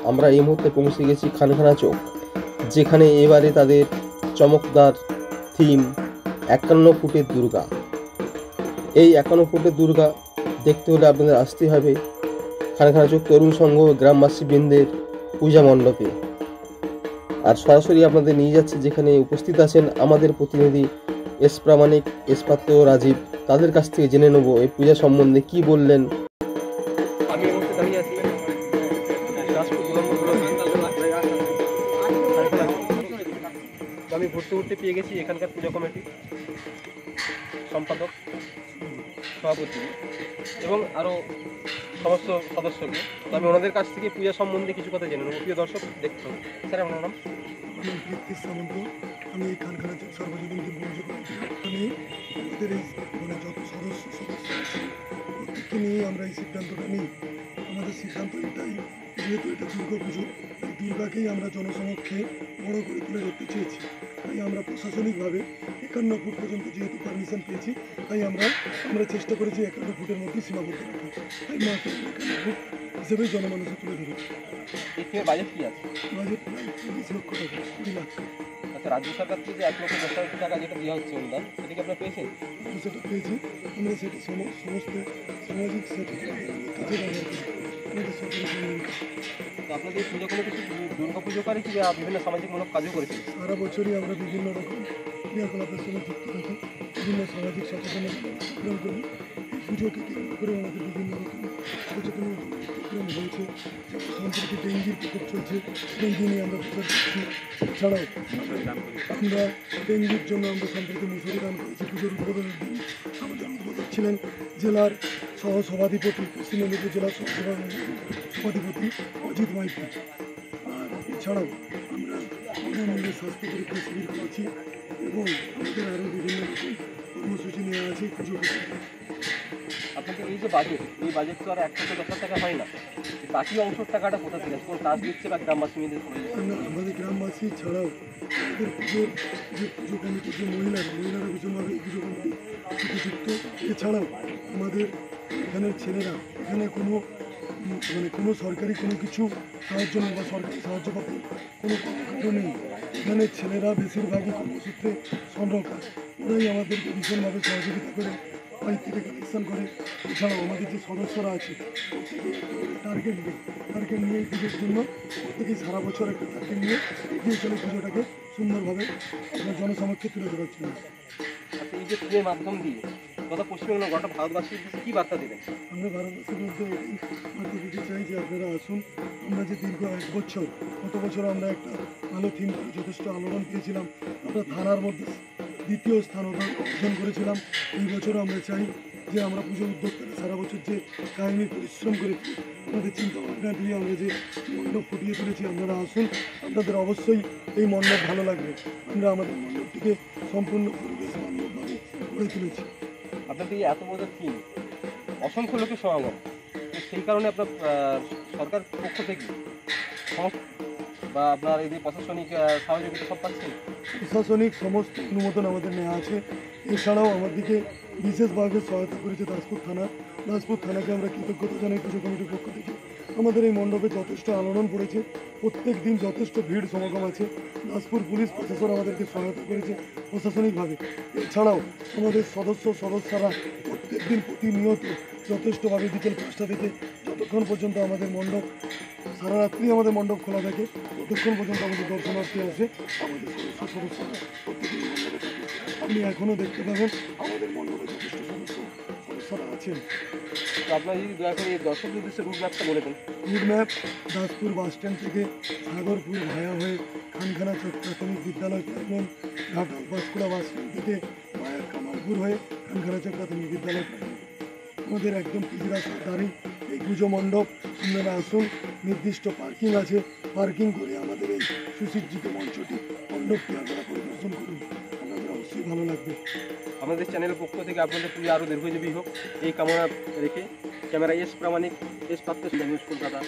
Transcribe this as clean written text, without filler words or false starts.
আমরা এই মুহূর্তে পৌঁছে গেছি খানখানা চোক, যেখানে এবারে তাদের চমকদার থিম 51 ফুটের দুর্গা। এই 51 ফুটের দুর্গা দেখতে হলে আপনাদের আসতে হবে খানখানা চোক তরুণ সংঘ গ্রামবাসী বৃন্দের পূজা মণ্ডপে। আর সরাসরি আপনাদের নিয়ে যাচ্ছে যেখানে উপস্থিত আছেন আমাদের প্রতিনিধি এস প্রামাণিক, এস পাত্র, রাজীব। তাদের কাছ থেকে জেনে নেব এই পূজা সম্বন্ধে কি বললেন। আমি এই মুহূর্তে দাঁড়িয়ে আছি আমি ঘুরতে ঘুরতে পেয়ে গেছি এখানকার পূজা কমিটি সম্পাদক, সভাপতি এবং আরও সমস্ত সদস্যকে। তো আমি ওনাদের কাছ থেকে পূজা সম্বন্ধে কিছু কথা জেনে নেব। প্রিয় দর্শক, দেখতে হবে। স্যার, আপনার নাম? আমি এই খানখানা সর্বজনীন আমি আমাদের এই যত সদস্য প্রত্যেককে নিয়ে আমরা এই সিদ্ধান্তটা নিই। আমাদের সিদ্ধান্ত এটাই, যেহেতু এটা দুর্গা পুজো, এই দুর্গাকেই আমরা জনসমক্ষে বড় করে তুলে ধরতে চেয়েছি। তাই আমরা প্রশাসনিকভাবে 51 ফুট পর্যন্ত যেহেতু পারমিশন পেয়েছি, তাই আমরা চেষ্টা করেছি 51 ফুটের মধ্যেই সীমাবদ্ধ রাখা। তাই মাকে 51 ফুট হিসেবেই জনমানুষে তুলে ধরেছি। বাজেট কি আছে? বাজেট প্রায় 30 লক্ষ টাকা, 20 লাখ। আচ্ছা, রাজ্য সরকার থেকে 1,10,00,000 টাকা যেটা দেওয়া হচ্ছে অনুদান, সেটা কি আপনারা পেয়েছেন? সেটা পেয়েছি আমরা, সেটা সমস্ত সামাজিক কাজে ব্যবহার করি আমাদের সরকারি। তো আপনাদের পুজো কমিটি দুর্গা পুজো করে কি বিভিন্ন সামাজিকমূলক কাজও করেছে? সারা বছরই আমরা বিভিন্ন রকম ক্রিয়াকলাপের সঙ্গে যুক্ত থাকি, বিভিন্ন সামাজিক সচেতনতা প্রোগ্রাম করি। এই পুজোকে কেন্দ্র করে আমাদের বিভিন্ন রকম সচেতনতা প্রোগ্রাম হয়েছে। সম্প্রতি ডেঙ্গির প্রকোপ চলছে, ডেঙ্গি নিয়ে আমরা প্রচার করছি। এছাড়াও আমরা ডেঙ্গির জন্য আমরা সম্প্রতি মশারি দান করেছি। পুজোর উদ্বোধনের দিন আমাদের উদ্বোধক ছিলেন জেলার সহসভাধিপতি, পশ্চিম মেদিনীপুর জেলার সভাধিপতি অজিত মাইতি। আর এছাড়াও আমরা বিনামূল্যে স্বাস্থ্য পরীক্ষা শিবির করেছি এবং আমাদের আরও বিভিন্ন রকম কর্মসূচি নেওয়া আছে পুজো করতে। আপনাদের এই যে বাজেট, এই বাজেট তো আর 1,10,00,000 টাকা হয় না। বাকি অংশের টাকাটা কোথা থেকে কোন কাজ দিচ্ছে বা গ্রামবাসী মিলে? আমাদের গ্রামবাসী ছাড়াও আমাদের পুজোর যে পুজো কমিটির যে মহিলারা ভীষণভাবে এই পুজো কমিটি যুক্ত। এছাড়াও আমাদের এখানের ছেলেরা, এখানে কোনো সরকারি কোনো কিছু সাহায্য নেই বা সরকারি সাহায্য পাতে কোনো কর্মকাণ্ড নেই। এখানে ছেলেরা বেশিরভাগই কর্মসূত্রে সংরক্ষণ, ওরাই আমাদেরকে ভীষণভাবে সহযোগিতা করে, বাইক থেকে কালেকশন করে। এছাড়াও আমাদের যে সদস্যরা আছে টার্গেট নিয়ে এই পুজোর জন্য প্রত্যেকেই সারা বছর একটা টার্গেট নিয়ে এগিয়ে চলে পুজোটাকে সুন্দরভাবে আপনার জনসমক্ষে তুলে ধরার জন্য। আচ্ছা, এই যে পুজোর মাধ্যম দিয়ে গোটা পশ্চিমবঙ্গ, গোটা ভারতবাসীর কী বার্তা দেবেন? আমরা ভারতবাসীর মধ্যে এটাই বার্তা দিতে চাই যে আপনারা আসুন। আমরা যে দীর্ঘ 1 বছর, গত বছর আমরা একটা ভালো থিম করে যথেষ্ট আলোড়ন পেয়েছিলাম। আমরা থানার মধ্যে 2য় স্থান অর্জন করেছিলাম। এই বছর আমরা চাই যে আমরা পুজো উদ্যোক্তারা সারা বছর যে কাহিনী পরিশ্রম করে আমাদের চিন্তা ভাবনা দিয়ে আমরা যে মণ্ডপ ফুটিয়ে তুলেছি, আপনারা আসুন। আপনাদের অবশ্যই এই মণ্ডপ ভালো লাগবে। আমরা আমাদের মণ্ডপটিকে সম্পূর্ণ পরিবেশ বান্ধবভাবে গড়ে তুলেছি। আপনাদের এত বড় থিম, অসংখ্য লোকের সমাগম, সেই কারণে আপনার সরকার পক্ষ থেকে বা আপনার এই যে প্রশাসনিক সহযোগিতা সব পাচ্ছেন? প্রশাসনিক সমস্ত অনুমোদন আমাদের নেওয়া আছে। এছাড়াও আমাদেরকে বিশেষভাবে সহায়তা করেছে দাসপুর থানা। দাসপুর থানাকে আমরা কৃতজ্ঞতা জানাই পুজো কমিটির পক্ষ থেকে। আমাদের এই মণ্ডপে যথেষ্ট আলোড়ন পড়েছে, প্রত্যেক দিন যথেষ্ট ভিড় সমাগম আছে। দাসপুর পুলিশ প্রশাসন আমাদেরকে সহায়তা করেছে প্রশাসনিকভাবে। এছাড়াও আমাদের সদস্যরা প্রত্যেক দিন প্রতিনিয়ত যথেষ্টভাবে বিকেল 5টা থেকে যতক্ষণ পর্যন্ত আমাদের মণ্ডপ, সারা রাত্রি আমাদের মণ্ডপ খোলা থাকে, ততক্ষণ পর্যন্ত আমাদের দর্শনার্থী আসে। আমাদের সদস্যরা প্রত্যেকেই মণ্ডপে থাকে। আপনি এখনও দেখতে পাবেন আমাদের মণ্ডপে যথেষ্ট সদস্যরা আছেন। তো আপনার যদি দয়া করে এই দর্শকদের উদ্দেশ্যে রুট ম্যাপটা বলে দেন। রুট ম্যাপ দাসপুর বাসস্ট্যান্ড থেকে সাগরপুর ভায়া হয়ে খানখানা চক প্রাথমিক বিদ্যালয় প্রাইভেট, ঘাটাল বাঁশকুড়া বাসস্ট্যান্ড থেকে ভায়া কামালপুর হয়ে খানখানা চক প্রাথমিক বিদ্যালয় প্রাইভেট। আমাদের একদম পিচ রাস্তার ধারেই এই পুজো মণ্ডপ। আপনারা আসুন, নির্দিষ্ট পার্কিং আছে, পার্কিং করে আমাদের এই সুসজ্জিত মণ্ডপটি আপনারা পরিদর্শন করুন। আপনাদের অবশ্যই ভালো লাগবে। আমাদের চ্যানেলের পক্ষ থেকে আপনাদের পুজো আরও দীর্ঘজীবী হোক এই কামনা রেখে ক্যামেরা এস প্রামাণিক, এস পাত্র, কলকাতা।